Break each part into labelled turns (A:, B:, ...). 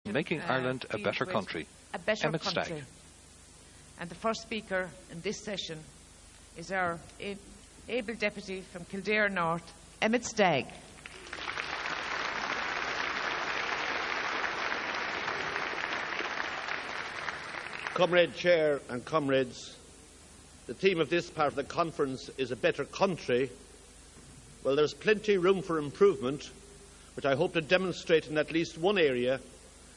A: Making Ireland a better country. Emmet Stagg.
B: And the first speaker in this session is our able deputy from Kildare North, Emmet Stagg.
C: Comrade Chair and comrades, the theme of this part of the conference is a better country. Well, there's plenty of room for improvement, which I hope to demonstrate in at least one area.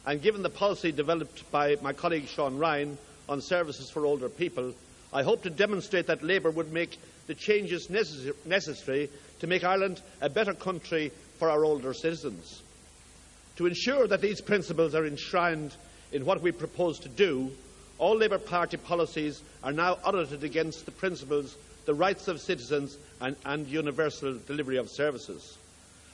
C: And given the policy developed by my colleague Sean Ryan on services for older people, I hope to demonstrate that Labour would make the changes necessary to make Ireland a better country for our older citizens. To ensure that these principles are enshrined in what we propose to do, all Labour Party policies are now audited against the principles, the rights of citizens and universal delivery of services.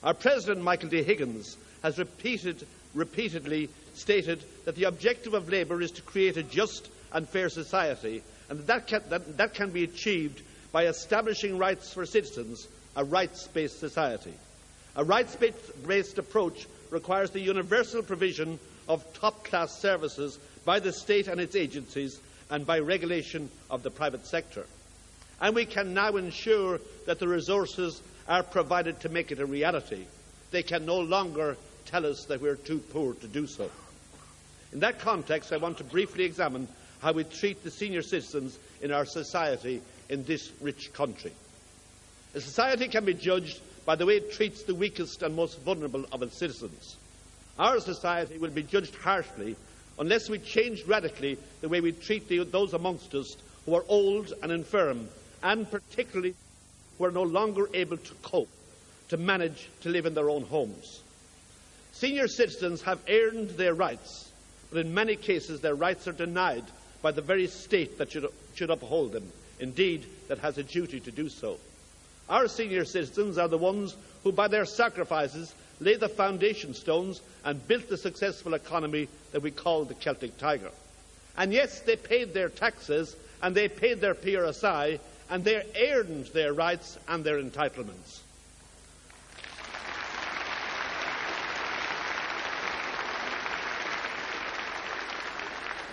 C: Our President, Michael D. Higgins, has repeatedly stated that the objective of Labour is to create a just and fair society, and that can be achieved by establishing rights for citizens, a rights-based society. A rights-based approach requires the universal provision of top-class services by the state and its agencies and by regulation of the private sector. And we can now ensure that the resources are provided to make it a reality. They can no longer tell us that we're too poor to do so. In that context, I want to briefly examine how we treat the senior citizens in our society in this rich country. A society can be judged by the way it treats the weakest and most vulnerable of its citizens. Our society will be judged harshly unless we change radically the way we treat those amongst us who are old and infirm, and particularly who are no longer able to cope, to manage to live in their own homes. Senior citizens have earned their rights, but in many cases their rights are denied by the very state that should uphold them, indeed that has a duty to do so. Our senior citizens are the ones who, by their sacrifices, laid the foundation stones and built the successful economy that we call the Celtic Tiger. And yes, they paid their taxes and they paid their PRSI and they earned their rights and their entitlements.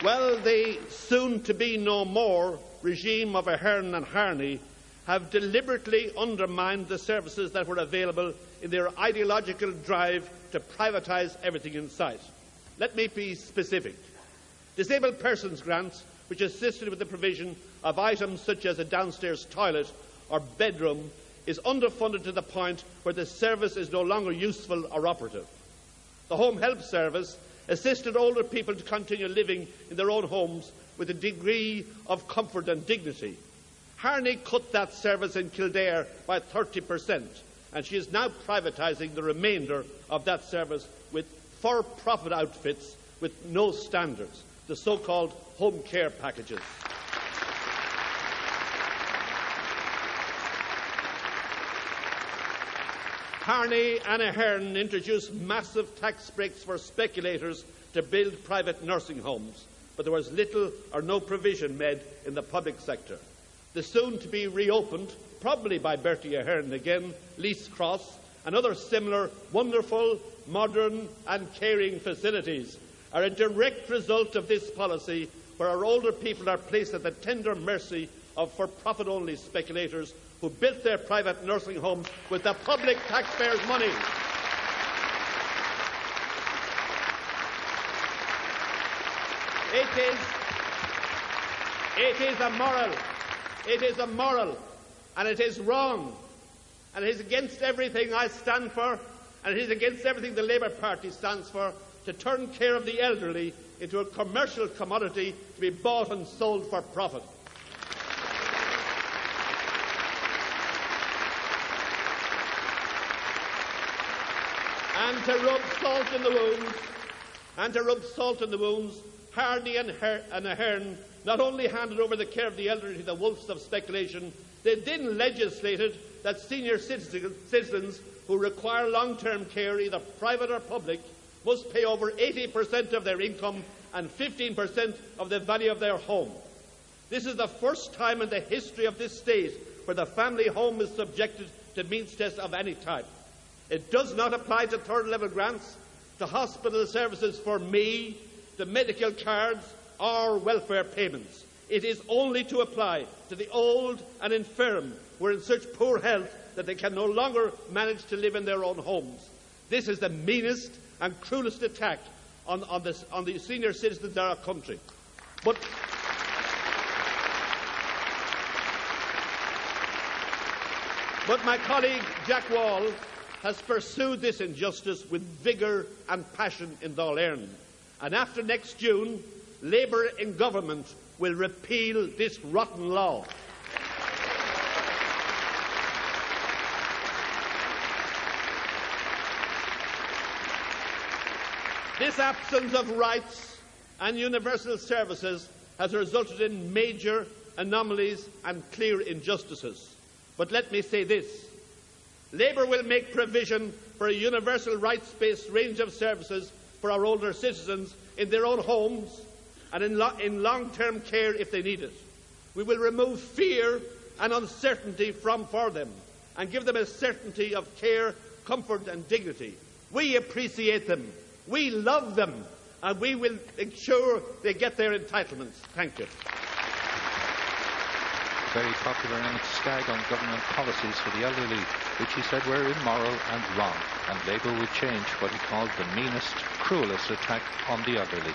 C: Well, the soon-to-be-no-more regime of Ahern and Harney have deliberately undermined the services that were available in their ideological drive to privatise everything in sight. Let me be specific. Disabled persons grants, which assisted with the provision of items such as a downstairs toilet or bedroom, is underfunded to the point where the service is no longer useful or operative. The Home Help Service assisted older people to continue living in their own homes with a degree of comfort and dignity. Harney cut that service in Kildare by 30%, and she is now privatising the remainder of that service with for-profit outfits with no standards, the so-called home care packages. Harney and Ahern introduced massive tax breaks for speculators to build private nursing homes, but there was little or no provision made in the public sector. The soon-to-be reopened, probably by Bertie Ahern again, Lease Cross and other similar wonderful, modern and caring facilities are a direct result of this policy, where our older people are placed at the tender mercy of for-profit-only speculators who built their private nursing homes with the public taxpayers' money. It is immoral, and it is wrong, and it is against everything I stand for, and it is against everything the Labour Party stands for, to turn care of the elderly into a commercial commodity to be bought and sold for profit. And to rub salt in the wounds, Harney and Ahern not only handed over the care of the elderly to the wolves of speculation, they then legislated that senior citizens who require long-term care, either private or public, must pay over 80% of their income and 15% of the value of their home. This is the first time in the history of this state where the family home is subjected to means tests of any type. It does not apply to third-level grants, to hospital services for me, to medical cards or welfare payments. It is only to apply to the old and infirm who are in such poor health that they can no longer manage to live in their own homes. This is the meanest and cruelest attack on the senior citizens of our country. But my colleague Jack Wall has pursued this injustice with vigour and passion in Dáil Éireann. And after next June, Labour in government will repeal this rotten law. This absence of rights and universal services has resulted in major anomalies and clear injustices. But let me say this. Labour will make provision for a universal rights-based range of services for our older citizens in their own homes and in long-term care if they need it. We will remove fear and uncertainty for them and give them a certainty of care, comfort and dignity. We appreciate them. We love them, and we will ensure they get their entitlements. Thank you.
A: Very popular Emmet Stagg on government policies for the elderly, which he said were immoral and wrong, and Labour would change what he called the meanest, cruelest attack on the elderly.